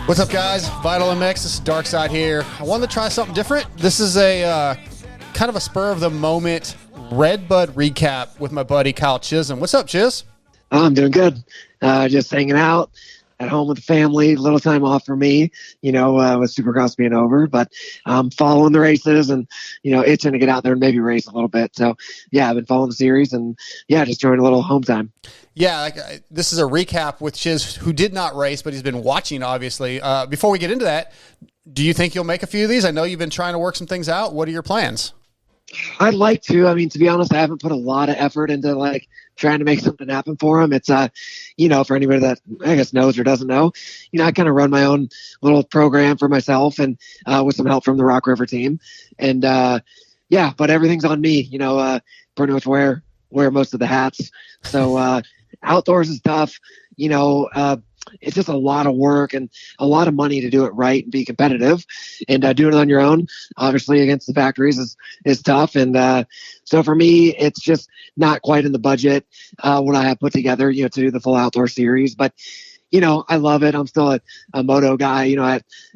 What's up, guys? Vital MX, this is Dark Side here. I wanted to try something different. This is a kind of a spur of the moment RedBud recap with my buddy Kyle Chisholm. What's up, Chiz? I'm doing good. Just hanging out at home with the family. A little time off for me, with Supercross being over. But I'm following the races and, itching to get out there and maybe race a little bit. So, yeah, I've been following the series and, just enjoying a little home time. Yeah, this is a recap with Chiz, who did not race, but he's been watching, obviously. Before we get into that, do you think you'll make a few of these? I know you've been trying to work some things out. What are your plans? I'd like to. I mean, to be honest, I haven't put a lot of effort into, trying to make something happen for him. It's, for anybody that I guess knows or doesn't know, I kind of run my own little program for myself and with some help from the Rock River team. And, but everything's on me, pretty much wear most of the hats. So, outdoors is tough, it's just a lot of work and a lot of money to do it right and be competitive, and doing it on your own, obviously against the factories is tough. And so for me, it's just not quite in the budget what I have put together, to do the full outdoor series. But I love it. I'm still a moto guy,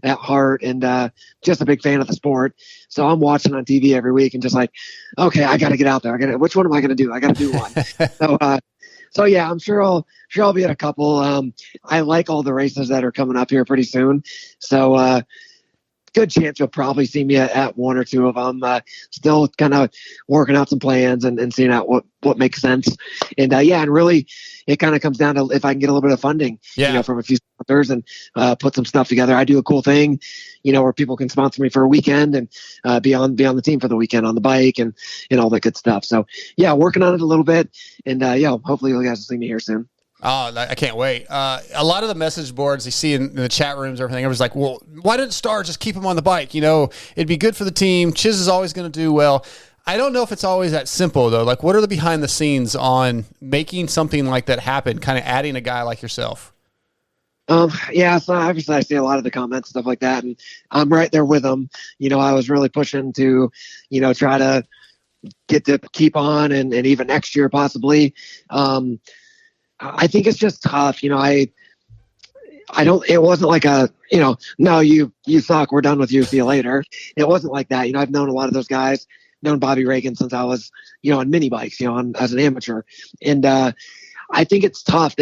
at heart, and just a big fan of the sport. So I'm watching on TV every week and just okay, I got to get out there. Which one am I going to do? I got to do one. So yeah, I'm sure I'll be at a couple. I like all the races that are coming up here pretty soon. So good chance you'll probably see me at one or two of them. Still kind of working out some plans and seeing out what makes sense. And and really it kind of comes down to if I can get a little bit of funding, from a few sponsors and put some stuff together. I do a cool thing, where people can sponsor me for a weekend and be on the team for the weekend on the bike and all that good stuff. So yeah, working on it a little bit, and hopefully you guys will see me here soon. Oh, I can't wait. A lot of the message boards you see in the chat rooms, everything, everyone's like, well, why didn't Star just keep him on the bike? It'd be good for the team. Chiz is always going to do well. I don't know if it's always that simple, though. What are the behind the scenes on making something like that happen, kind of adding a guy like yourself? So obviously I see a lot of the comments, stuff like that, and I'm right there with them. I was really pushing to, try to get to keep on and even next year possibly. I think it's just tough. It wasn't like no, you suck, we're done with you, see you later. It wasn't like that. I've known a lot of those guys, known Bobby Reagan since I was, on mini bikes, as an amateur. And I think it's tough.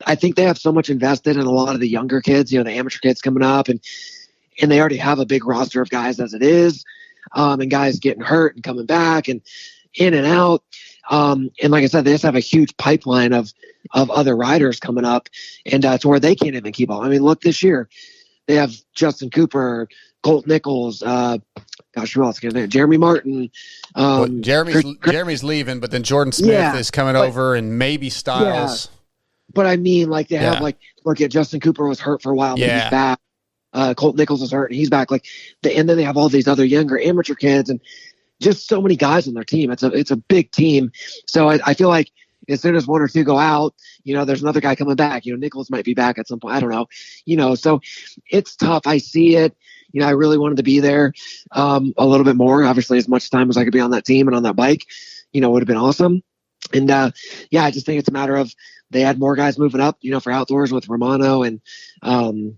I think they have so much invested in a lot of the younger kids, the amateur kids coming up, and they already have a big roster of guys as it is, and guys getting hurt and coming back and in and out. And like I said, they just have a huge pipeline of other riders coming up, and to where they can't even keep up. I mean, look, this year they have Justin Cooper, Colt Nichols, who else? Jeremy Martin. Jeremy's leaving, but then Jordan Smith is coming over, and maybe Styles. Yeah. But I mean, they have Justin Cooper was hurt for a while, but he's back. Colt Nichols was hurt, and he's back. And then they have all these other younger amateur kids, and just so many guys on their team. It's a big team. So I feel like as soon as one or two go out, there's another guy coming back. Nichols might be back at some point. I don't know. So it's tough. I see it. I really wanted to be there a little bit more. Obviously, as much time as I could be on that team and on that bike, would have been awesome. And I just think it's a matter of they had more guys moving up, for outdoors with Romano and I'm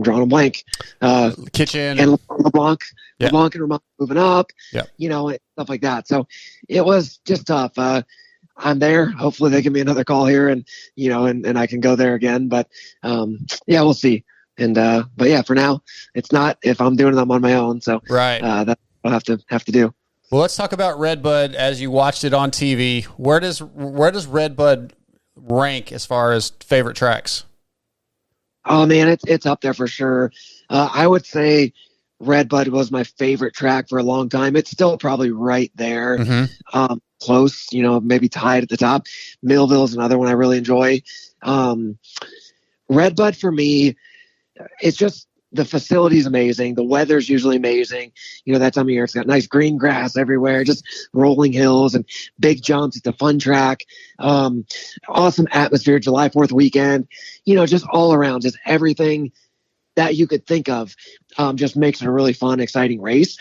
drawing a blank. Kitchen and LeBlanc. Yeah. LeBlanc and Romano moving up. Yeah. And stuff like that. So it was just tough. I'm there. Hopefully they give me another call here and I can go there again. But we'll see. And but yeah, for now it's not. If I'm doing them on my own, so right. That's what I have to do. Well, let's talk about RedBud as you watched it on TV. Where does RedBud rank as far as favorite tracks? Oh man, it's up there for sure. I would say RedBud was my favorite track for a long time. It's still probably right there, close. Maybe tied at the top. Millville is another one I really enjoy. RedBud for me, it's just the facility is amazing. The weather's usually amazing. That time of year, it's got nice green grass everywhere, just rolling hills and big jumps. It's a fun track. Awesome atmosphere, July 4th weekend, just all around, just everything that you could think of, just makes it a really fun, exciting race.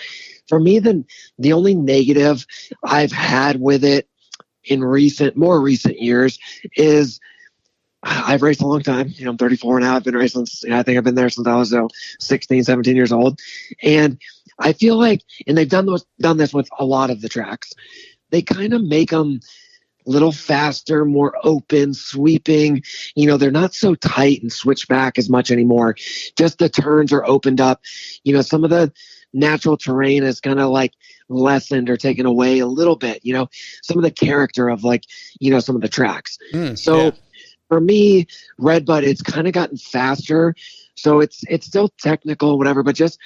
For me, the only negative I've had with it in more recent years is I've raced a long time. I'm 34 now. I've been racing. I think I've been there since I was 16, 17 years old. And I feel like, and they've done this with a lot of the tracks, they kind of make them a little faster, more open, sweeping. They're not so tight and switch back as much anymore. Just the turns are opened up. Some of the natural terrain is kind of like lessened or taken away a little bit. Some of the character of some of the tracks. For me, RedBud, it's kind of gotten faster. So it's still technical, whatever, but just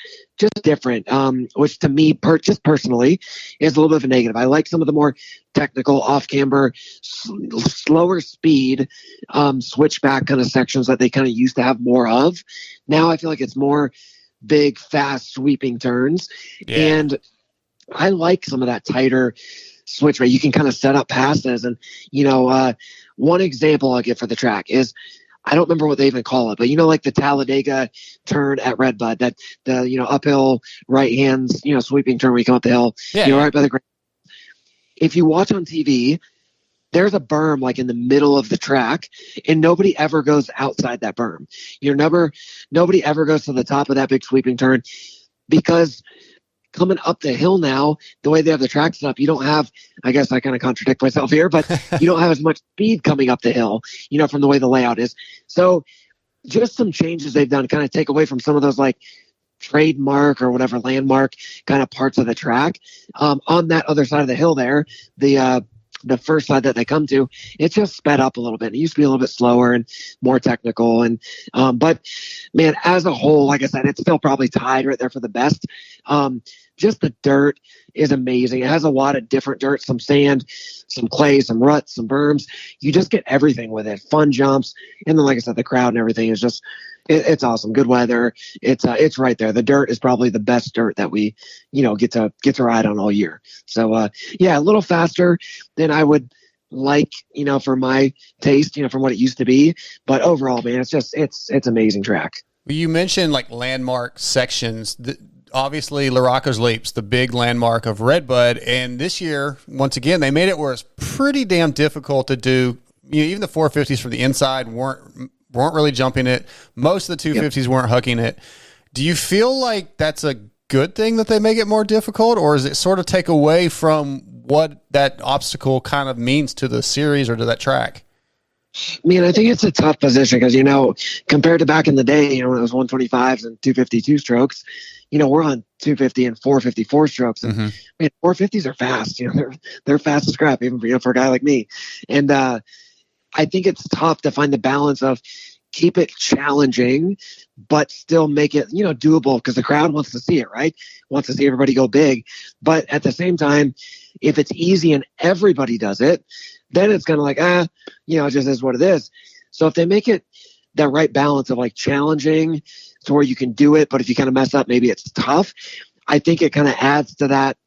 different, which to me, just personally, is a little bit of a negative. I like some of the more technical, off-camber, slower speed, switchback kind of sections that they kind of used to have more of. Now I feel like it's more big, fast, sweeping turns. Yeah. And I like some of that tighter switch rate. You can kind of set up passes. And, one example I'll give for the track is, I don't remember what they even call it, but like the Talladega turn at RedBud, that the uphill right hands sweeping turn where you come up the hill, right by the ground. If you watch on TV, there's a berm like in the middle of the track, and nobody ever goes outside that berm. Nobody ever goes to the top of that big sweeping turn, because coming up the hill now, the way they have the track set up, you don't have, I guess I kind of contradict myself here, but you don't have as much speed coming up the hill, from the way the layout is. So just some changes they've done kind of take away from some of those like trademark or whatever landmark kind of parts of the track. On that other side of the hill there, the first side that they come to, it's just sped up a little bit. It used to be a little bit slower and more technical. And, but man, as a whole, like I said, it's still probably tied right there for the best. Just the dirt is amazing. It has a lot of different dirt, some sand, some clay, some ruts, some berms. You just get everything with it. Fun jumps. And then, like I said, the crowd and everything is just, it's awesome. Good weather. It's right there. The dirt is probably the best dirt that we, get to ride on all year. So, a little faster than I would like, for my taste, from what it used to be. But overall, man, it's amazing track. You mentioned like landmark sections. Obviously, Larocco's Leap's the big landmark of RedBud, and this year, once again, they made it where it's pretty damn difficult to do. Even the 450s from the inside weren't really jumping it. Most of the 250s weren't hucking it. Do you feel like that's a good thing that they make it more difficult, or is it sort of take away from what that obstacle kind of means to the series or to that track? I mean, I think it's a tough position because, compared to back in the day, when it was 125s and 252 strokes, we're on 250 and 454 strokes. And man, 450s are fast. They're fast as crap, even for a guy like me. And I think it's tough to find the balance of keep it challenging, but still make it, doable, because the crowd wants to see it, right? Wants to see everybody go big. But at the same time, if it's easy and everybody does it, then it's kind of like, it just is what it is. So if they make it that right balance of like challenging to where you can do it, but if you kind of mess up, maybe it's tough. I think it kind of adds to that,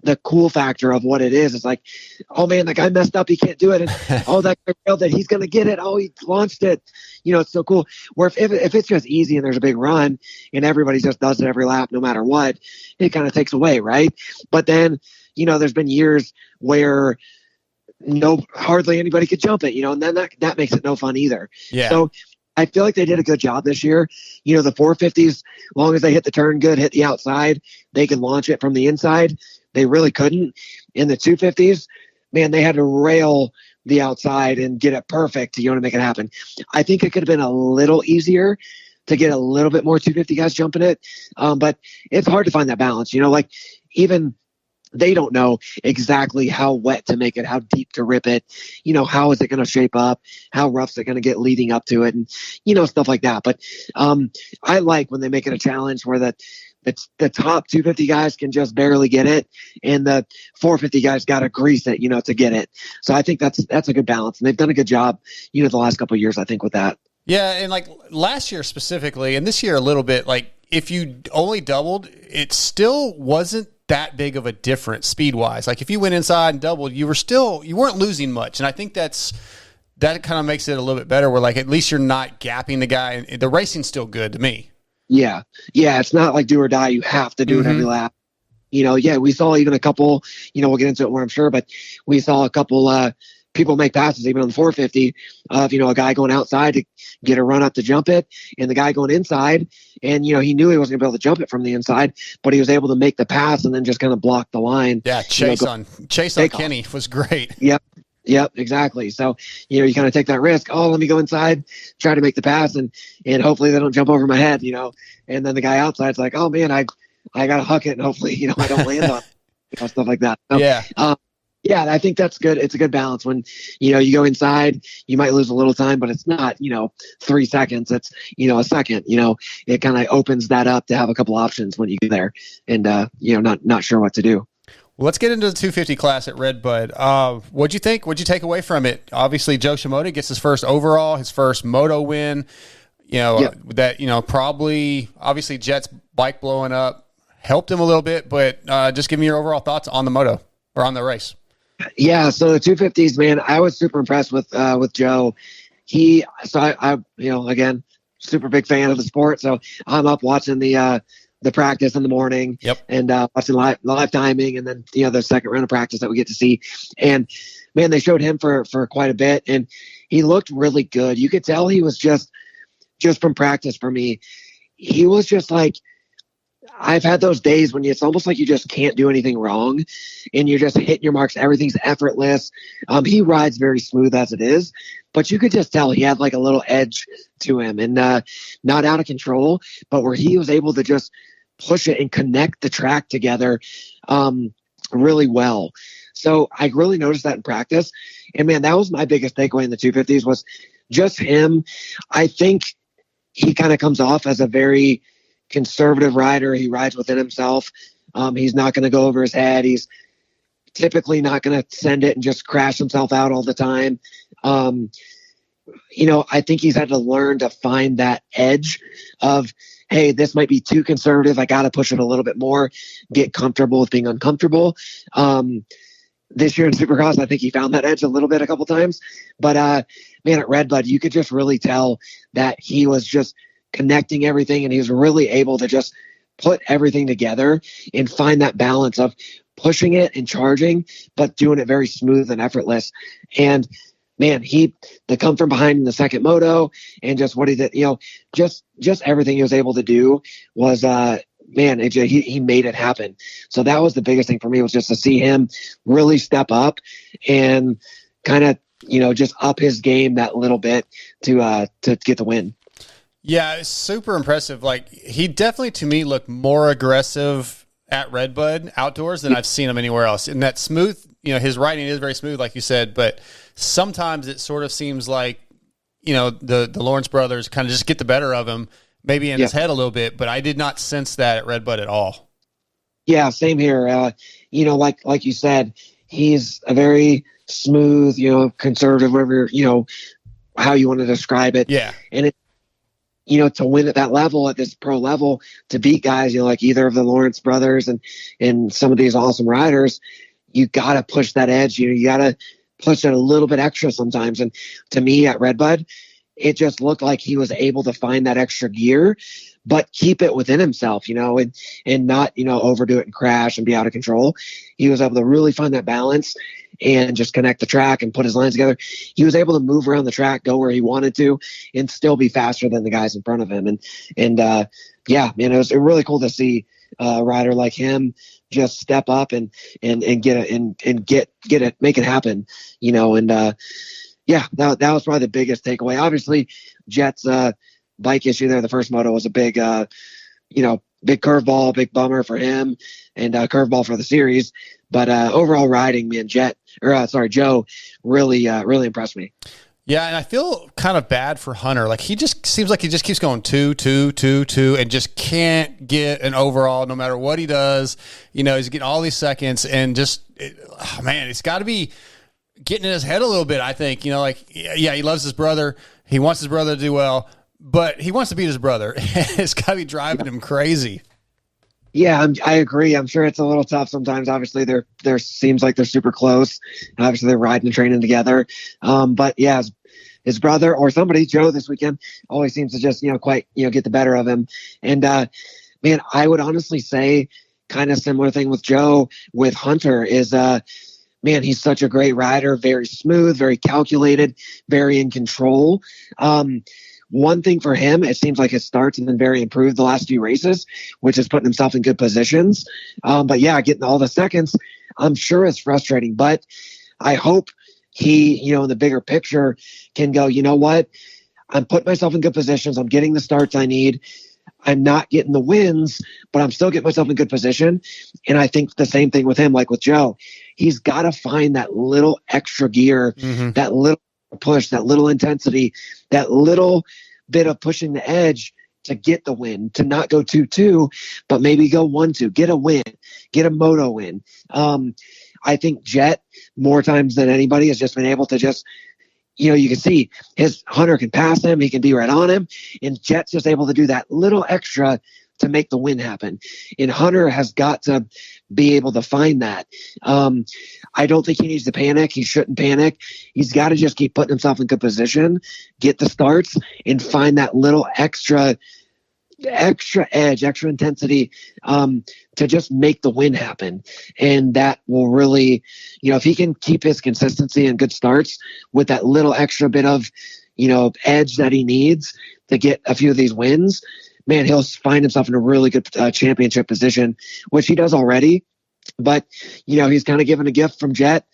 the cool factor of what it is. It's like, oh man, the guy messed up, he can't do it. And that guy failed it, he's going to get it. Oh, he launched it. It's so cool. Where if it's just easy and there's a big run and everybody just does it every lap, no matter what, it kind of takes away. Right. But then, there's been years where hardly anybody could jump it, and then that makes it no fun either. Yeah. So I feel like they did a good job this year. The 450s, as long as they hit the turn good, hit the outside, they can launch it from the inside. They really couldn't. In the 250s, man, they had to rail the outside and get it perfect to make it happen. I think it could have been a little easier to get a little bit more 250 guys jumping it. But it's hard to find that balance. Even they don't know exactly how wet to make it, how deep to rip it, how is it going to shape up, how rough is it going to get leading up to it, and, stuff like that. But I like when they make it a challenge where the top 250 guys can just barely get it, and the 450 guys got to grease it, to get it. So I think that's a good balance, and they've done a good job, the last couple of years, I think, with that. Yeah, and like last year specifically, and this year a little bit, like if you only doubled, it still wasn't that big of a difference speed wise. Like if you went inside and doubled, you weren't losing much. And I think that kind of makes it a little bit better where like, at least you're not gapping the guy, and the racing's still good to me. Yeah. Yeah. It's not like do or die. You have to do it every lap. Yeah, we saw even a couple, we'll get into it more, I'm sure, but we saw a couple people make passes even on the 450 of, a guy going outside to get a run up to jump it, and the guy going inside, and, he knew he wasn't going to be able to jump it from the inside, but he was able to make the pass and then just kind of block the line. Yeah, Chase on Kenny was great. Yep, exactly. So, you kind of take that risk. Oh, let me go inside, try to make the pass, and hopefully they don't jump over my head, and then the guy outside's like, oh man, I got to huck it, and hopefully, I don't land on it, stuff like that. So, yeah, I think that's good. It's a good balance when, you go inside, you might lose a little time, but it's not, 3 seconds. It's, a second, it kind of opens that up to have a couple options when you get there and, not sure what to do. Well, let's get into the 250 class at RedBud. What'd you think? What'd you take away from it? Obviously, Joe Shimoda gets his first overall, his first moto win, that, probably obviously Jet's bike blowing up helped him a little bit, but just give me your overall thoughts on the moto or on the race. Yeah, so the 250s, man, I was super impressed with Joe. I again, super big fan of the sport, so I'm up watching the practice in the morning. Yep. And watching live timing, and then the second round of practice that we get to see. And man, they showed him for quite a bit, and he looked really good. You could tell he was just from practice for me. He was just like, I've had those days when it's almost like you just can't do anything wrong and you're just hitting your marks. Everything's effortless. He rides very smooth as it is, but you could just tell he had like a little edge to him, and not out of control, but where he was able to just push it and connect the track together really well. So I really noticed that in practice. And man, that was my biggest takeaway in the 250s was just him. I think he kind of comes off as a very conservative rider. He rides within himself. He's not going to go over his head. He's typically not going to send it and just crash himself out all the time. I think he's had to learn to find that edge of, hey, this might be too conservative. I got to push it a little bit more, get comfortable with being uncomfortable. This year in Supercross, I think he found that edge a couple times. But, man, at RedBud, you could just really tell that he was just connecting everything, and he was really able to just put everything together and find that balance of pushing it and charging, but doing it very smooth and effortless. And man, the come from behind in the second moto and just what he did, just everything he was able to do was, he made it happen. So that was the biggest thing for me, was just to see him really step up and kind of, just up his game that little bit to get the win. Yeah, it's super impressive. Like, he definitely, to me, looked more aggressive at RedBud outdoors than I've seen him anywhere else. And that smooth, his riding is very smooth, like you said, but sometimes it sort of seems like, the Lawrence brothers kind of just get the better of him, maybe in his head a little bit, but I did not sense that at RedBud at all. Yeah, same here. Like you said, he's a very smooth, conservative, whatever, how you want to describe it. Yeah. And it, to win at that level, at this pro level, to beat guys, like either of the Lawrence brothers and some of these awesome riders, you got to push that edge. You got to push it a little bit extra sometimes. And to me at RedBud, it just looked like he was able to find that extra gear, but keep it within himself, and not, overdo it and crash and be out of control. He was able to really find that balance and just connect the track and put his lines together. He was able to move around the track, go where he wanted to, and still be faster than the guys in front of him. And yeah, man, it was really cool to see a rider like him just step up and get it and get it, make it happen, yeah, that was probably the biggest takeaway. Obviously, Jet's bike issue there, the first moto, was a big, big curveball, big bummer for him, and curveball for the series. But overall riding, man, Joe really impressed me. Yeah, and I feel kind of bad for Hunter. Like, he just seems like he just keeps going 2, 2, 2, 2, and just can't get an overall no matter what he does. He's getting all these seconds, and just, it's got to be getting in his head a little bit, I think. He loves his brother. He wants his brother to do well, but he wants to beat his brother. It's got to be driving him crazy. Yeah, I agree. I'm sure it's a little tough sometimes. Obviously, there seems like they're super close. And obviously, they're riding and training together. But yeah, his brother or somebody, Joe, this weekend always seems to just, get the better of him. And man, I would honestly say kind of similar thing with Joe, with Hunter is, man, he's such a great rider, very smooth, very calculated, very in control. One thing for him, it seems like his starts have been very improved the last few races, which is putting himself in good positions. But yeah, getting all the seconds, I'm sure is frustrating, but I hope he, in the bigger picture can go, you know what? I'm putting myself in good positions. I'm getting the starts I need. I'm not getting the wins, but I'm still getting myself in good position. And I think the same thing with him, like with Joe. He's got to find that little extra gear, that little push, that little intensity, that little bit of pushing the edge to get the win, to not go 2-2, but maybe go 1-2, get a win, get a moto win. I think Jet, more times than anybody, has just been able to just, you can see his Hunter can pass him, he can be right on him, and Jet's just able to do that little extra to make the win happen. And Hunter has got to be able to find that. I don't think he needs to panic. He shouldn't panic. He's got to just keep putting himself in good position, get the starts, and find that little extra edge, extra intensity to just make the win happen. And that will really, if he can keep his consistency and good starts with that little extra bit of, edge that he needs to get a few of these wins, man, he'll find himself in a really good championship position, which he does already. But, he's kind of given a gift from Jet.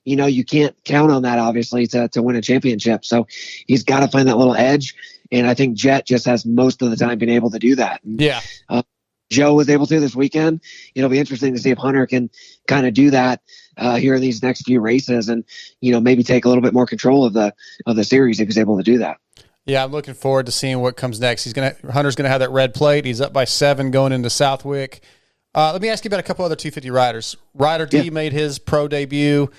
You can't count on that, obviously, to win a championship. So he's got to find that little edge. And I think Jet just has most of the time been able to do that. Yeah. Joe was able to this weekend. It'll be interesting to see if Hunter can kind of do that here in these next few races and, maybe take a little bit more control of the series if he's able to do that. Yeah, I'm looking forward to seeing what comes next. Hunter's gonna have that red plate. He's up by 7 going into Southwick. Let me ask you about a couple other 250 riders. Ryder D made his pro debut.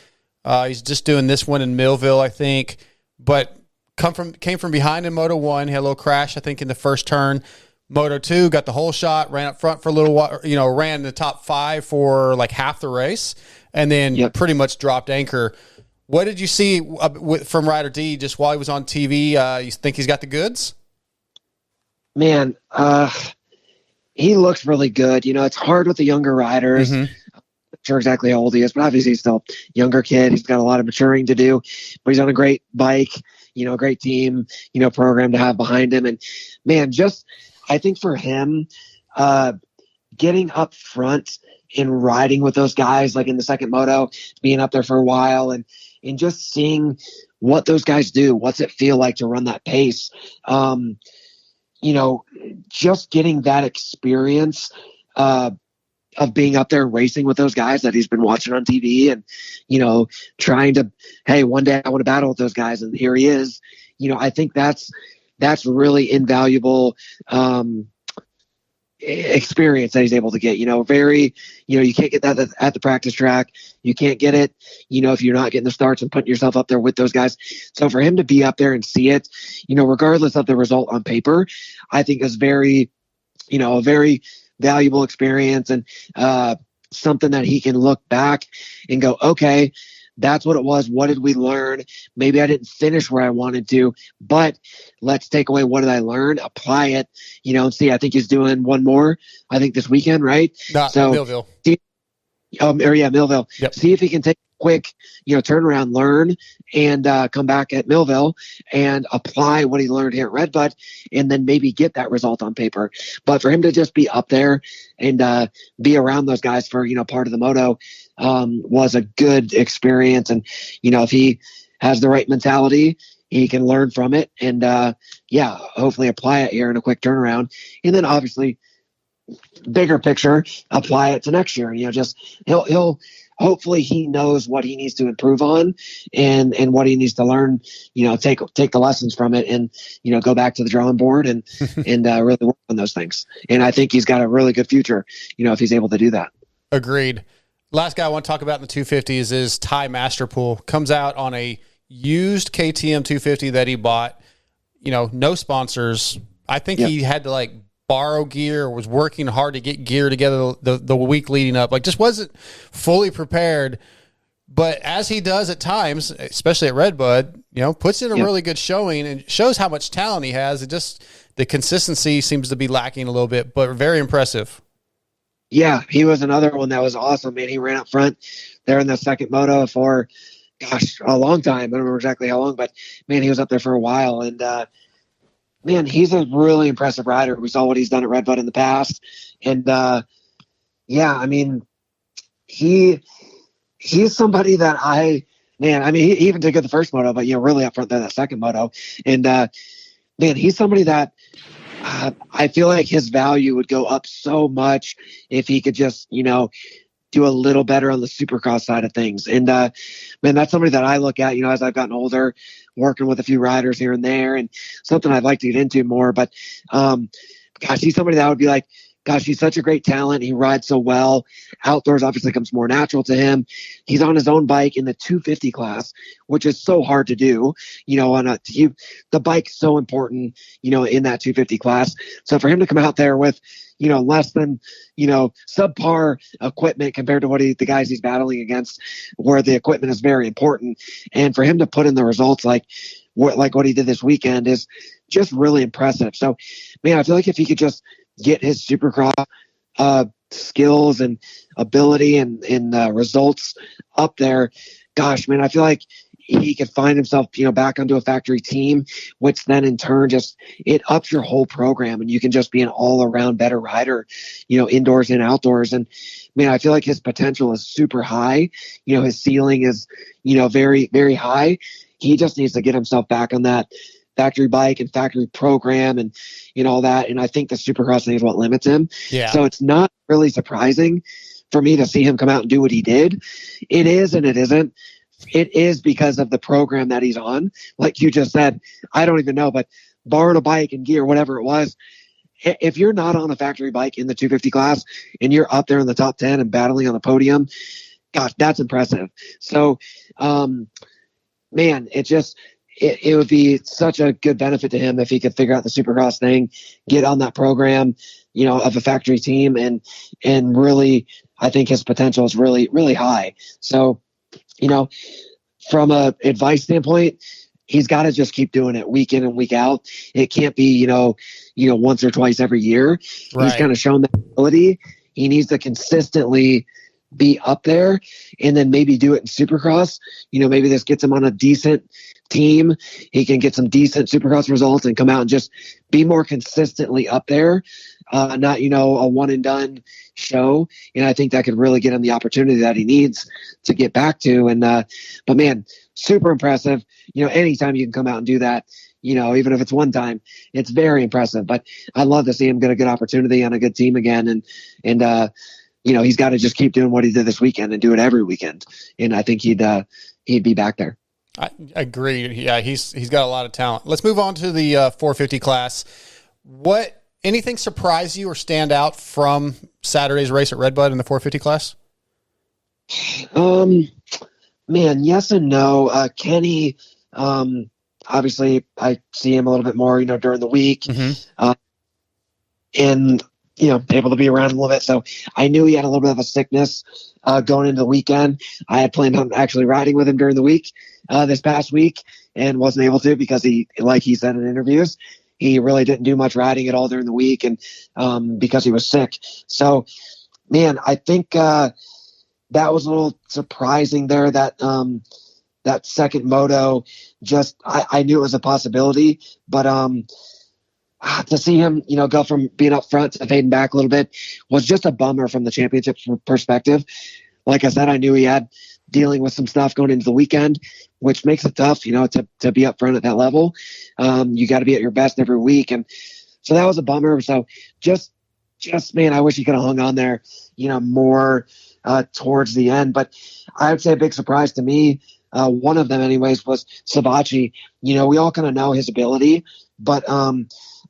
He's just doing this one in Millville, I think, but came from behind in Moto 1. He had a little crash, I think, in the first turn. Moto 2 got the whole shot, ran up front for a little while, ran in the top 5 for like half the race, and then pretty much dropped anchor. What did you see from Ryder D just while he was on TV? You think he's got the goods? Man, he looks really good. It's hard with the younger riders. I'm not sure exactly how old he is, but obviously he's still a younger kid. He's got a lot of maturing to do, but he's on a great bike, great team, program to have behind him. And man, I think for him, getting up front and riding with those guys, like in the second moto, being up there for a while and just seeing what those guys do, what's it feel like to run that pace, just getting that experience of being up there racing with those guys that he's been watching on TV and, trying to, hey, one day I want to battle with those guys. And here he is. I think that's really invaluable experience that he's able to get. Very, you can't get that at the practice track. You can't get it, if you're not getting the starts and putting yourself up there with those guys. So for him to be up there and see it, regardless of the result on paper, I think is very, a very valuable experience and something that he can look back and go, okay, that's what it was. What did we learn? Maybe I didn't finish where I wanted to, but let's take away what did I learn, apply it, and see. I think he's doing one more, I think this weekend, right? So Millville. Millville. Yep. See if he can take a quick, turnaround, learn, and come back at Millville and apply what he learned here at RedBud, and then maybe get that result on paper. But for him to just be up there and be around those guys for, part of the moto was a good experience. And, if he has the right mentality, he can learn from it and, hopefully apply it here in a quick turnaround. And then obviously bigger picture, apply it to next year. He'll hopefully he knows what he needs to improve on and what he needs to learn, take the lessons from it and, go back to the drawing board and, and really work on those things. And I think he's got a really good future, if he's able to do that. Agreed. Last guy I want to talk about in the 250s is Ty Masterpool. Comes out on a used KTM 250 that he bought, no sponsors. I think he had to borrow gear, or was working hard to get gear together the week leading up. Just wasn't fully prepared. But as he does at times, especially at RedBud, puts in a really good showing and shows how much talent he has. It just, the consistency seems to be lacking a little bit, but very impressive. Yeah, he was another one that was awesome, man. He ran up front there in the second moto for, gosh, a long time. I don't remember exactly how long, but man, he was up there for a while. And man, he's a really impressive rider. We saw what he's done at RedBud in the past, and yeah, I mean, he's somebody that he even did good the first moto, but really up front there that second moto, and man, he's somebody that I feel like his value would go up so much if he could just do a little better on the supercross side of things. And man, that's somebody that I look at, as I've gotten older, working with a few riders here and there, and something I'd like to get into more. But gosh, he's somebody that would be like, gosh, he's such a great talent. He rides so well. Outdoors obviously comes more natural to him. He's on his own bike in the 250 class, which is so hard to do. The bike's so important, in that 250 class. So for him to come out there with, less than, subpar equipment compared to the guys he's battling against, where the equipment is very important, and for him to put in the results like what he did this weekend is just really impressive. So, man, I feel like if he could just get his supercross skills and ability and results up there, gosh, man, I feel like he could find himself, back onto a factory team, which then in turn it ups your whole program, and you can just be an all-around better rider, indoors and outdoors. And man, I feel like his potential is super high. His ceiling is, very, very high. He just needs to get himself back on that factory bike and factory program and all that. And I think the supercross thing is what limits him. Yeah. So it's not really surprising for me to see him come out and do what he did. It is and it isn't. It is because of the program that he's on. Like you just said, I don't even know, but borrowing a bike and gear, whatever it was, if you're not on a factory bike in the 250 class and you're up there in the top 10 and battling on the podium, gosh, that's impressive. So, man, it would be such a good benefit to him if he could figure out the supercross thing, get on that program, of a factory team, and really, I think his potential is really, really high. So, from a advice standpoint, he's got to just keep doing it week in and week out. It can't be, once or twice every year. Right. He's kind of shown that ability. He needs to consistently be up there, and then maybe do it in supercross. Maybe this gets him on a decent team. He can get some decent supercross results and come out and just be more consistently up there. Not, a one and done show. And I think that could really get him the opportunity that he needs to get back to. And, but man, super impressive. Anytime you can come out and do that, even if it's one time, it's very impressive. But I love to see him get a good opportunity on a good team again. And he's got to just keep doing what he did this weekend and do it every weekend. And I think he'd be back there. I agree. Yeah, he's got a lot of talent. Let's move on to the 450 class. Anything surprise you or stand out from Saturday's race at RedBud in the 450 class? Man, yes and no. Kenny, obviously I see him a little bit more, during the week, and able to be around him a little bit. So I knew he had a little bit of a sickness going into the weekend. I had planned on actually riding with him during the week this past week, and wasn't able to because like he said in interviews, he really didn't do much riding at all during the week, and because he was sick. So, man, I think that was a little surprising there. That second moto, I knew it was a possibility, but to see him, go from being up front to fading back a little bit was just a bummer from the championship perspective. Like I said, I knew he had dealing with some stuff going into the weekend, which makes it tough, to be up front at that level. You got to be at your best every week. And so that was a bummer. So just, man, I wish he could have hung on there, more towards the end. But I would say a big surprise to me, one of them anyways, was Savatgy. We all kind of know his ability, but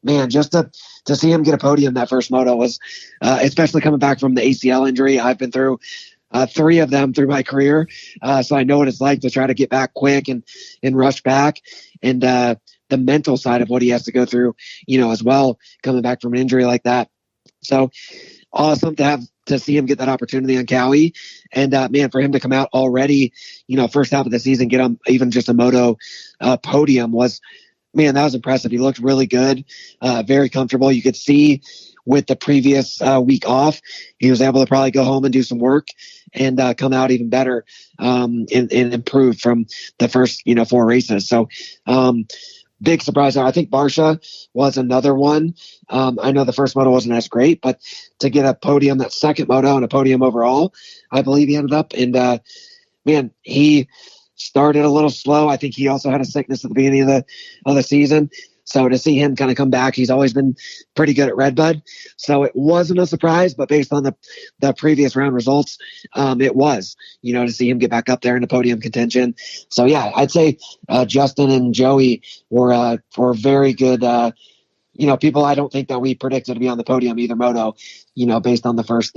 man, just to see him get a podium that first moto was, especially coming back from the ACL injury. I've been through 3 of them through my career. So I know what it's like to try to get back quick and rush back. And the mental side of what he has to go through, as well, coming back from an injury like that. So awesome to see him get that opportunity on Cowie. And man, for him to come out already, first half of the season, get on even just a moto podium was man, that was impressive. He looked really good, very comfortable. You could see with the previous week off, he was able to probably go home and do some work and come out even better and improve from the first, 4 races. So big surprise there. I think Barsha was another one. I know the first moto wasn't as great, but to get a podium, that second moto and a podium overall, I believe he ended up. And man, he started a little slow. I think he also had a sickness at the beginning of the season. So to see him kind of come back, he's always been pretty good at RedBud. So it wasn't a surprise, but based on the previous round results, it was, to see him get back up there in the podium contention. So yeah, I'd say Justin and Joey were very good. People I don't think that we predicted to be on the podium either moto, based on the first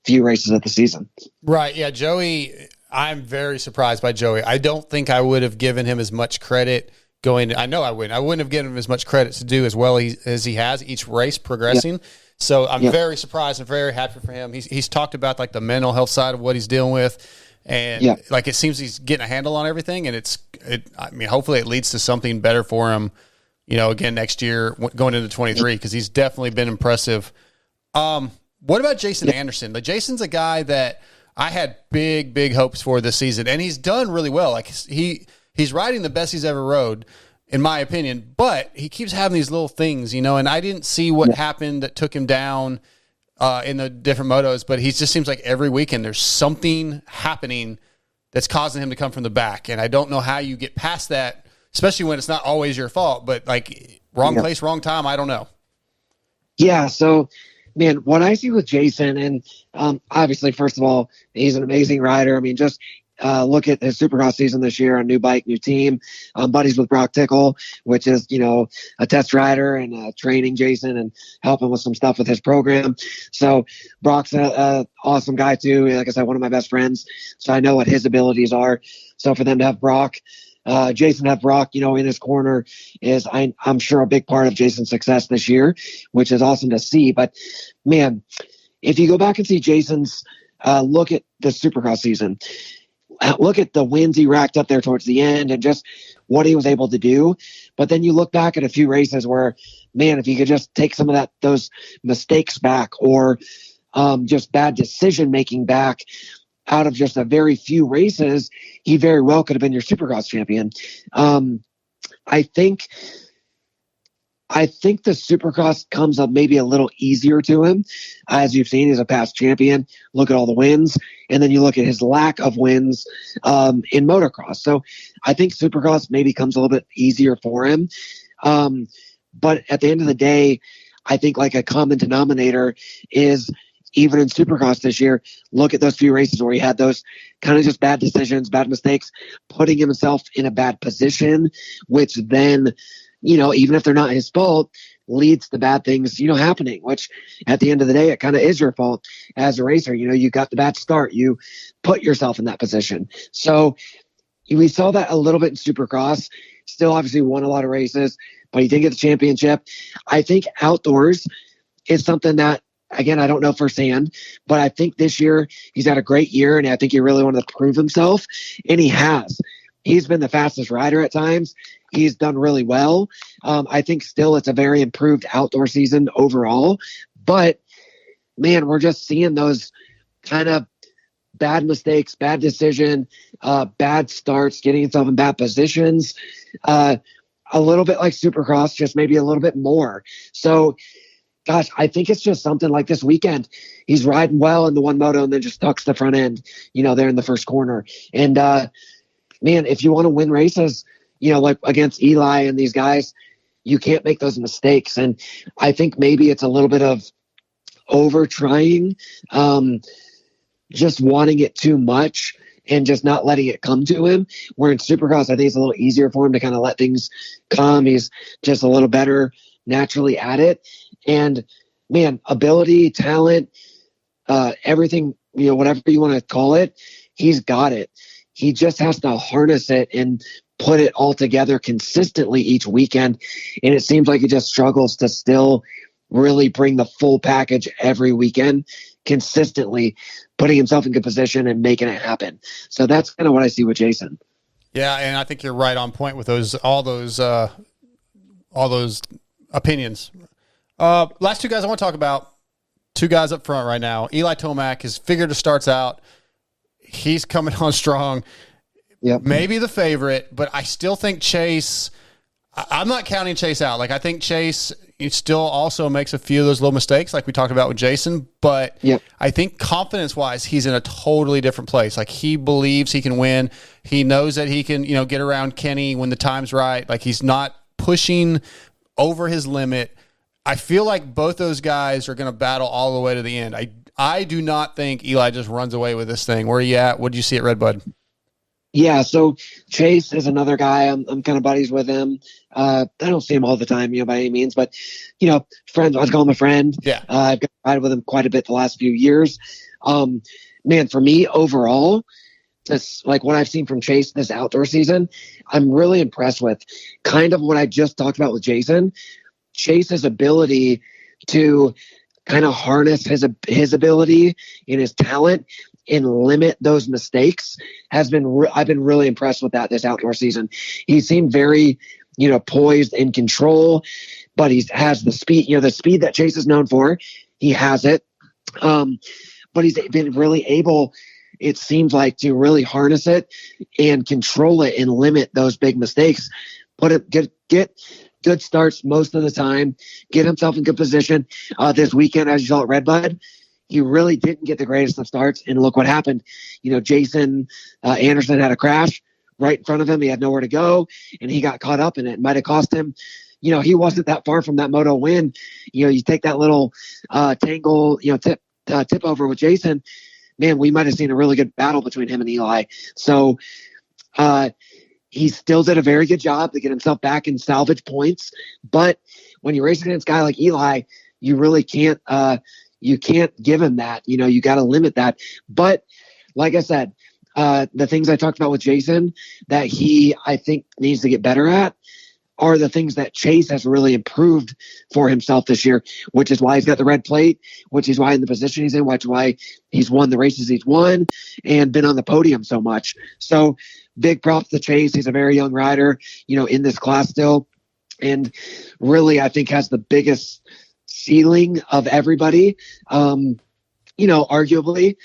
few races of the season. Right. Yeah. Joey, I'm very surprised by Joey. I don't think I would have given him as much credit I know I wouldn't. I wouldn't have given him as much credit to do as well as he has each race progressing. Yep. So I'm very surprised and very happy for him. He's talked about like the mental health side of what he's dealing with, and like it seems he's getting a handle on everything. And hopefully it leads to something better for him. Again next year going into 23 because he's definitely been impressive. What about Jason Anderson? Like Jason's a guy that I had big hopes for this season, and he's done really well. Like He's riding the best he's ever rode, in my opinion, but he keeps having these little things, and I didn't see what happened that took him down in the different motos, but he just seems like every weekend there's something happening that's causing him to come from the back, and I don't know how you get past that, especially when it's not always your fault, but like wrong place, wrong time, I don't know. Yeah, so, man, what I see with Jason, and obviously, first of all, he's an amazing rider. I mean, just look at his Supercross season this year, a new bike, new team, buddies with Brock Tickle, which is, a test rider and training Jason and helping with some stuff with his program. So Brock's a awesome guy too. Like I said, one of my best friends. So I know what his abilities are. So for them to have Brock, Jason have Brock, in his corner is, I'm sure, a big part of Jason's success this year, which is awesome to see. But man, if you go back and see Jason's, look at the Supercross season, look at the wins he racked up there towards the end and just what he was able to do. But then you look back at a few races where, man, if you could just take some of those mistakes back or just bad decision making back out of just a very few races, he very well could have been your Supercross champion. I think the Supercross comes up maybe a little easier to him. As you've seen, he's a past champion. Look at all the wins. And then you look at his lack of wins in motocross. So I think Supercross maybe comes a little bit easier for him. But at the end of the day, I think like a common denominator is even in Supercross this year, look at those few races where he had those kind of just bad decisions, bad mistakes, putting himself in a bad position, which then, even if they're not his fault, leads to bad things, happening, which at the end of the day, it kind of is your fault as a racer. You got the bad start. You put yourself in that position. So we saw that a little bit in Supercross. Still obviously won a lot of races, but he didn't get the championship. I think outdoors is something that, again, I don't know firsthand, but I think this year he's had a great year, and I think he really wanted to prove himself, and he has. He's been the fastest rider at times. He's done really well. I think still it's a very improved outdoor season overall. But, man, we're just seeing those kind of bad mistakes, bad decision, bad starts, getting himself in bad positions. A little bit like Supercross, just maybe a little bit more. So, gosh, I think it's just something like this weekend. He's riding well in the one moto and then just tucks the front end, there in the first corner. And, man, if you want to win races, like against Eli and these guys, you can't make those mistakes. And I think maybe it's a little bit of over trying, just wanting it too much and just not letting it come to him. Where in Supercross, I think it's a little easier for him to kind of let things come. He's just a little better naturally at it. And, man, ability, talent, everything, whatever you want to call it, he's got it. He just has to harness it and put it all together consistently each weekend. And it seems like he just struggles to still really bring the full package every weekend, consistently putting himself in good position and making it happen. So that's kind of what I see with Jason. Yeah, and I think you're right on point with all those all those opinions. Last two guys I want to talk about, two guys up front right now. Eli Tomac has figured the starts out. He's coming on strong. Yep. Maybe the favorite, but I still think Chase – I'm not counting Chase out. Like, I think Chase still also makes a few of those little mistakes like we talked about with Jason, but yep. I think confidence-wise, he's in a totally different place. Like, he believes he can win. He knows that he can, get around Kenny when the time's right. Like, he's not pushing over his limit. I feel like both those guys are going to battle all the way to the end. I do not think Eli just runs away with this thing. Where are you at? What did you see at RedBud? Yeah, so Chase is another guy. I'm kind of buddies with him. I don't see him all the time, by any means, but friends. I call him a friend. Yeah, I've got to ride with him quite a bit the last few years. Man, for me overall, this like what I've seen from Chase this outdoor season, I'm really impressed with. Kind of what I just talked about with Jason, Chase's ability to kind of harness his ability and his talent and limit those mistakes has been I've been really impressed with that this outdoor season. He seemed very poised in control, but he has the speed, the speed that Chase is known for. He has it, but he's been really able, it seems like, to really harness it and control it and limit those big mistakes. Get good starts most of the time, get himself in good position. This weekend, as you saw at RedBud, he really didn't get the greatest of starts, and look what happened. Jason Anderson had a crash right in front of him. He had nowhere to go, and he got caught up in it. It might have cost him. He wasn't that far from that moto win. You take that little tangle, tip over with Jason. Man, we might have seen a really good battle between him and Eli. So he still did a very good job to get himself back and salvage points. But when you race against a guy like Eli, you really can't. You can't give him that. You got to limit that. But like I said, the things I talked about with Jason that I think needs to get better at are the things that Chase has really improved for himself this year, which is why he's got the red plate, which is why in the position he's in, which is why he's won the races he's won and been on the podium so much. So big props to Chase. He's a very young rider, in this class still. And really, I think has the biggest ceiling of everybody. Arguably,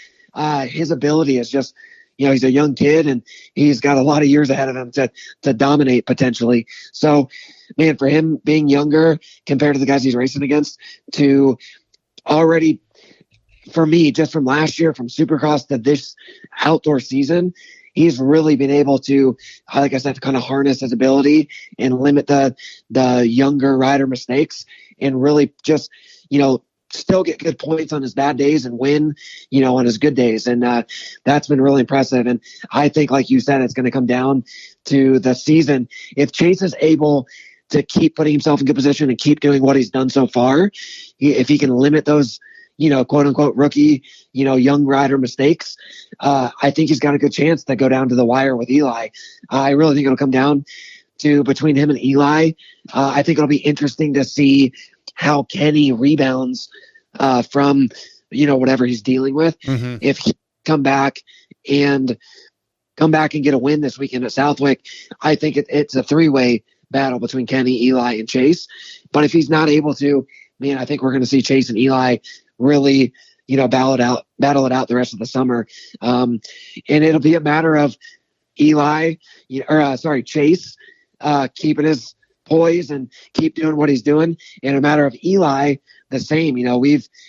his ability is just, he's a young kid and he's got a lot of years ahead of him to dominate potentially. So, man, for him being younger compared to the guys he's racing against, to already, for me, just from last year, from Supercross to this outdoor season, he's really been able to, like I said, to kind of harness his ability and limit the younger rider mistakes and really just, still get good points on his bad days and win, on his good days. And that's been really impressive. And I think, like you said, it's going to come down to the season. If Chase is able to keep putting himself in good position and keep doing what he's done so far, if he can limit those, quote unquote rookie, young rider mistakes, I think he's got a good chance to go down to the wire with Eli. I really think it'll come down to between him and Eli. I think it'll be interesting to see how Kenny rebounds from, whatever he's dealing with. Mm-hmm. If he come back and get a win this weekend at Southwick, I think it's a three-way battle between Kenny, Eli, and Chase. But if he's not able to, man, I think we're going to see Chase and Eli really, battle it out the rest of the summer. And it'll be a matter of Chase keeping his poise and keep doing what he's doing. And a matter of Eli, the same.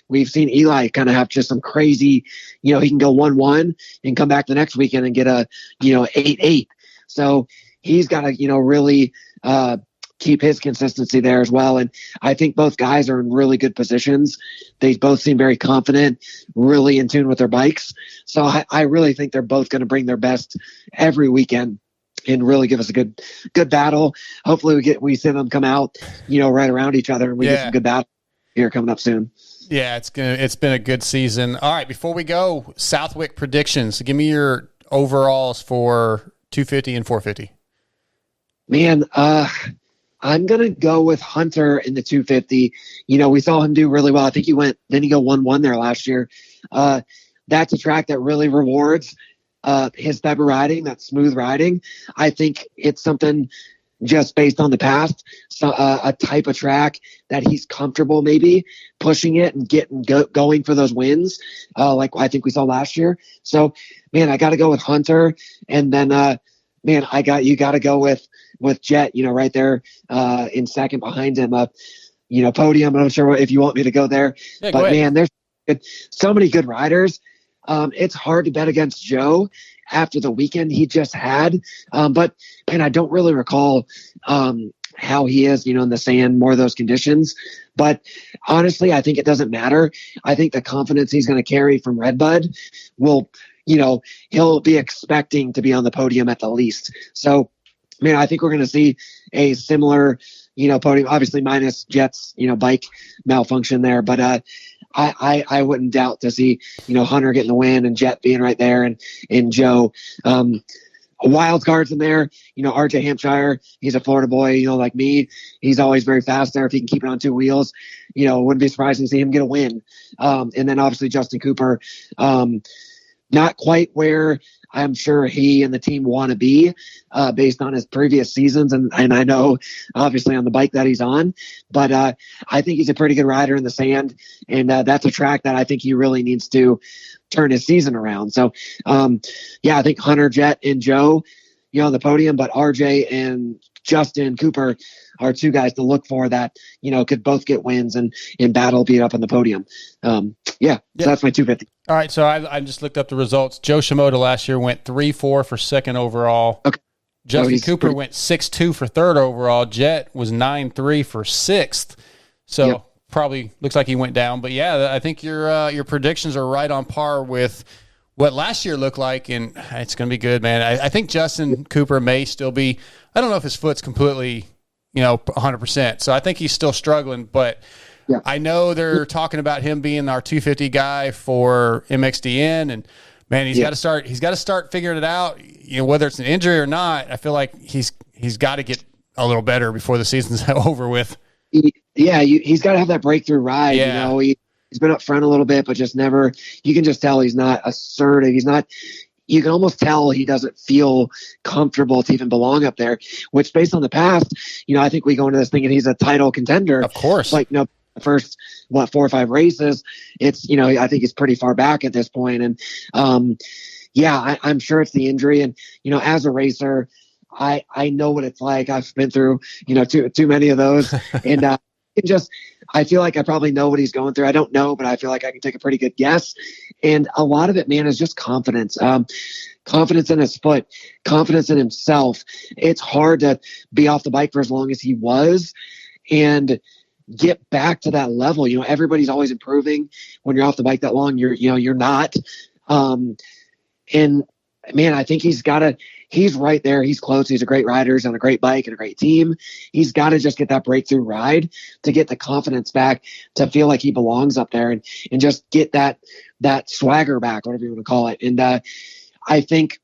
We've seen Eli kind of have just some crazy, he can go 1-1 and come back the next weekend and get a 8-8. So he's got to really keep his consistency there as well. And I think both guys are in really good positions. They both seem very confident, really in tune with their bikes. So I really think they're both going to bring their best every weekend and really give us a good battle. Hopefully we see them come out, right around each other, and we get some good battle here coming up soon. Yeah, it's been a good season. All right, before we go, Southwick predictions. Give me your overalls for 250 and 450. Man, I'm going to go with Hunter in the 250. We saw him do really well. I think he go 1-1 there last year. That's a track that really rewards his type of riding, that smooth riding. I think it's something just based on the past, so, a type of track that he's comfortable maybe pushing it and getting going for those wins, like I think we saw last year. So, man, I got to go with Hunter, and then, man, you got to go with Jet, right there in second behind him. Podium. I'm not sure if you want me to go there, Yeah, but man, there's so many good riders. It's hard to bet against Joe after the weekend he just had. But man, I don't really recall how he is, in the sand, more of those conditions. But honestly, I think it doesn't matter. I think the confidence he's going to carry from RedBud will, he'll be expecting to be on the podium at the least. So, man, I think we're going to see a similar, podium, obviously minus Jet's, bike malfunction there. But I wouldn't doubt to see, Hunter getting the win and Jet being right there and Joe. Wild cards in there, RJ Hampshire, he's a Florida boy, like me. He's always very fast there. If he can keep it on two wheels, wouldn't be surprised to see him get a win. And then obviously Justin Cooper, not quite where I'm sure he and the team want to be based on his previous seasons. And I know obviously on the bike that he's on, but I think he's a pretty good rider in the sand. And that's a track that I think he really needs to turn his season around. So, I think Hunter, Jet, and Joe, on the podium, but RJ and Justin Cooper are two guys to look for that, could both get wins and in battle be up on the podium. So that's my 250. All right, so I just looked up the results. Joe Shimoda last year went 3-4 for second overall. Okay. Justin Cooper went 6-2 for third overall. Jet was 9-3 for sixth. So probably looks like he went down. But yeah, I think your predictions are right on par with what last year looked like, and it's going to be good, man. I think Justin Cooper may still be. I don't know if his foot's completely, 100%. So I think he's still struggling, but. Yeah. I know they're talking about him being our 250 guy for MXDN, and man, he's got to start. He's got to start figuring it out. Whether it's an injury or not, I feel like he's got to get a little better before the season's over with. He's got to have that breakthrough ride. Yeah. He's been up front a little bit, but just never. You can just tell he's not assertive. He's not. You can almost tell he doesn't feel comfortable to even belong up there. Which, based on the past, I think we go into this thinking he's a title contender. Of course, first 4 or 5 races, it's I think he's pretty far back at this point, and I'm sure it's the injury, and as a racer, I know what it's like. I've been through too many of those, and I feel like I probably know what he's going through. I don't know, but I feel like I can take a pretty good guess, and a lot of it, man, is just confidence. Confidence in his foot, confidence in himself. It's hard to be off the bike for as long as he was, and get back to that level. Everybody's always improving. When you're off the bike that long, you're not. And man, I think he's right there. He's close. He's a great rider. He's on a great bike and a great team. He's got to just get that breakthrough ride to get the confidence back, to feel like he belongs up there and just get that swagger back, whatever you want to call it. And I think,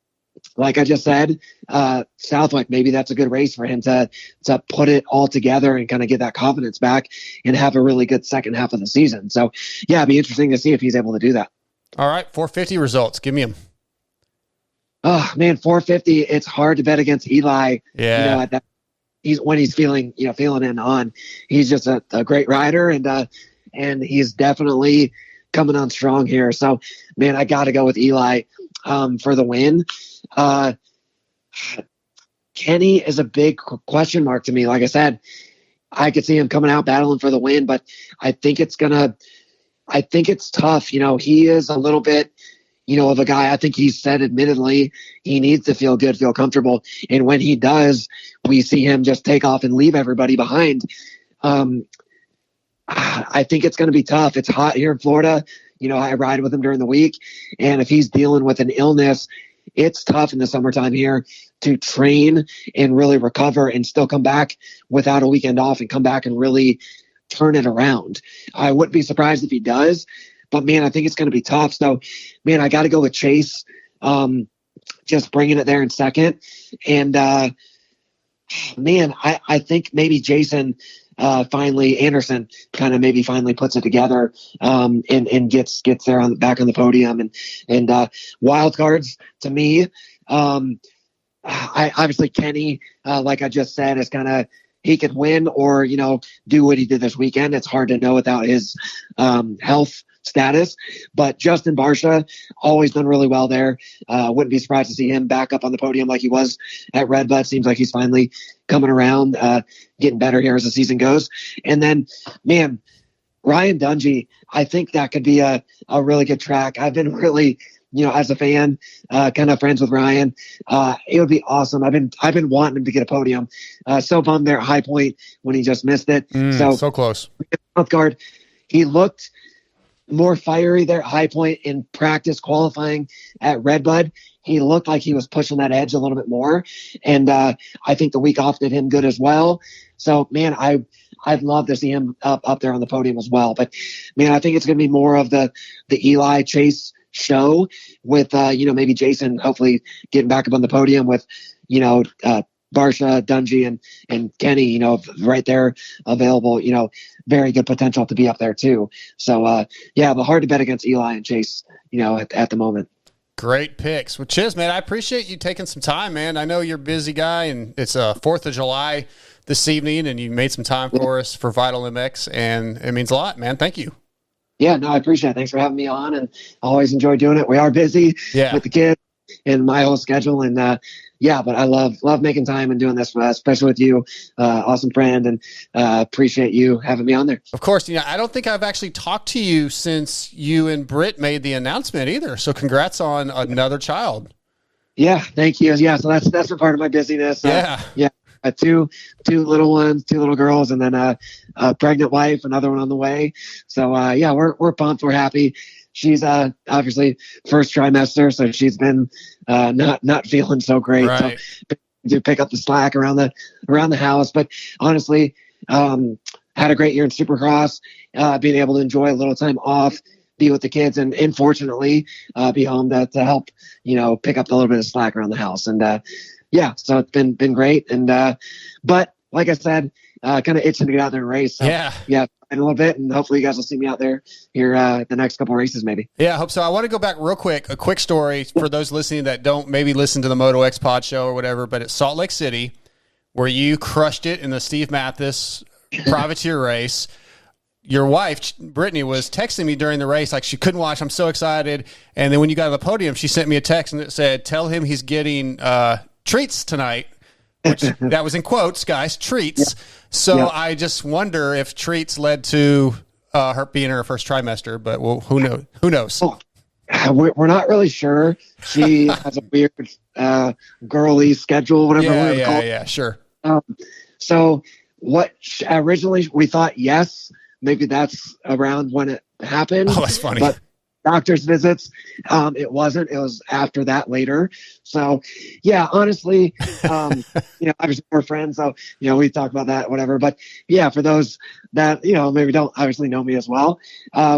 like I just said, Southwick, maybe that's a good race for him to put it all together and kind of get that confidence back and have a really good second half of the season. So, it'd be interesting to see if he's able to do that. All right, 450 results. Give me them. Oh, man, 450, it's hard to bet against Eli. Yeah. He's feeling in on. He's just a great rider, and he's definitely coming on strong here. So, man, I got to go with Eli for the win. Kenny is a big question mark to me. Like I said, I could see him coming out battling for the win, but I think it's tough. He is a little bit, of a guy. I think he's said admittedly he needs to feel good, feel comfortable. And when he does, we see him just take off and leave everybody behind. I think it's going to be tough. It's hot here in Florida. I ride with him during the week, and if he's dealing with an illness, it's tough in the summertime here to train and really recover and still come back without a weekend off and come back and really turn it around. I wouldn't be surprised if he does, but man, I think it's going to be tough. So, man, I got to go with Chase, just bringing it there in second. And, man, I think maybe Jason Anderson finally puts it together and gets there back on the podium. And wild cards to me, I obviously Kenny, like I just said, is kind of he could win or do what he did this weekend. It's hard to know without his health status. But Justin Barsha always done really well there. Wouldn't be surprised to see him back up on the podium like he was at RedBud. Seems like he's finally coming around, getting better here as the season goes. And then, man, Ryan Dungey, I think that could be a really good track. I've been really, as a fan, kind of friends with Ryan. It would be awesome. I've been wanting him to get a podium. So bummed there at High Point when he just missed it. So close. Mouth guard, he looked more fiery there at High Point in practice qualifying at RedBud. He looked like he was pushing that edge a little bit more. And I think the week off did him good as well. So, man, I'd love to see him up there on the podium as well. But, man, I think it's going to be more of the Eli Chase show with, maybe Jason hopefully getting back up on the podium with, Barsha, Dungey, and Kenny, right there available, very good potential to be up there too. So, but hard to bet against Eli and Chase, at the moment. Great picks. Well, Chiz, man, I appreciate you taking some time, man. I know you're a busy guy, and it's 4th of July this evening, and you made some time for us for Vital MX, and it means a lot, man. Thank you. Yeah, no, I appreciate it. Thanks for having me on, and I always enjoy doing it. We are busy with the kids and my whole schedule, and but I love making time and doing this, especially with you, awesome friend, and appreciate you having me on there. Of course, I don't think I've actually talked to you since you and Britt made the announcement either. So congrats on another child. Yeah, thank you. Yeah, so that's a part of my busyness. Two little ones, 2 little girls, and then a pregnant wife, another one on the way. So we're pumped. We're happy. She's obviously first trimester, so she's been not feeling so great. Right. So to pick up the slack around the house. But honestly, had a great year in Supercross, being able to enjoy a little time off, be with the kids, and fortunately be home to help pick up a little bit of slack around the house. And so it's been great. And but like I said, kind of itching to get out there and race. So, in a little bit, and hopefully you guys will see me out there here the next couple races maybe. Yeah, I hope so. I want to go back real quick, a quick story for those listening that don't maybe listen to the Moto X Pod show or whatever, but at Salt Lake City, where you crushed it in the Steve Mathis privateer race, your wife, Brittany, was texting me during the race like she couldn't watch. I'm so excited. And then when you got on the podium, she sent me a text and it said, tell him he's getting treats tonight. Which that was in quotes, guys, treats. Yeah. So I just wonder if treats led to her being her first trimester, but who knows? Who knows? Oh, we're not really sure. She has a weird girly schedule, whatever we're going to call it. Yeah, sure. So what originally we thought, yes, maybe that's around when it happened. Oh, that's funny. But doctor's visits, it wasn't. It was after that later. So, honestly, obviously we're friends, so we talk about that, whatever. But for those that maybe don't obviously know me as well,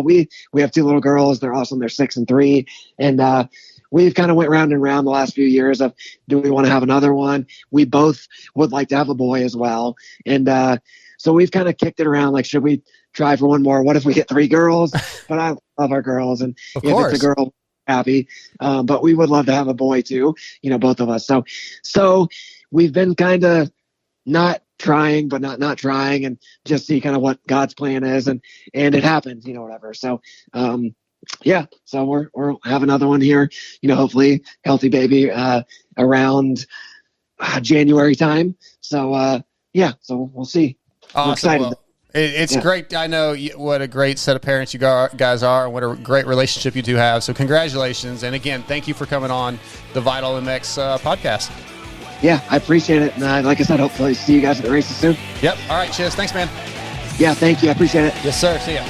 we have 2 little girls. They're awesome. They're 6 and 3, and we've kind of went round and round the last few years of, do we want to have another one? We both would like to have a boy as well, and so we've kind of kicked it around. Like, should we try for one more? What if we get 3 girls? But I love our girls, and if it's a girl, happy. But we would love to have a boy too, both of us. So we've been kind of not trying, but not trying, and just see kind of what God's plan is, and it happens, whatever. So so we'll have another one here, hopefully healthy baby around January time. So so we'll see. Awesome. I'm excited. Well, it's great. I know what a great set of parents you guys are, and what a great relationship you do have. So congratulations. And again, thank you for coming on the Vital MX podcast. Yeah, I appreciate it. And like I said, hopefully see you guys at the races soon. Yep. All right. Cheers. Thanks, man. Yeah, thank you. I appreciate it. Yes, sir. See ya.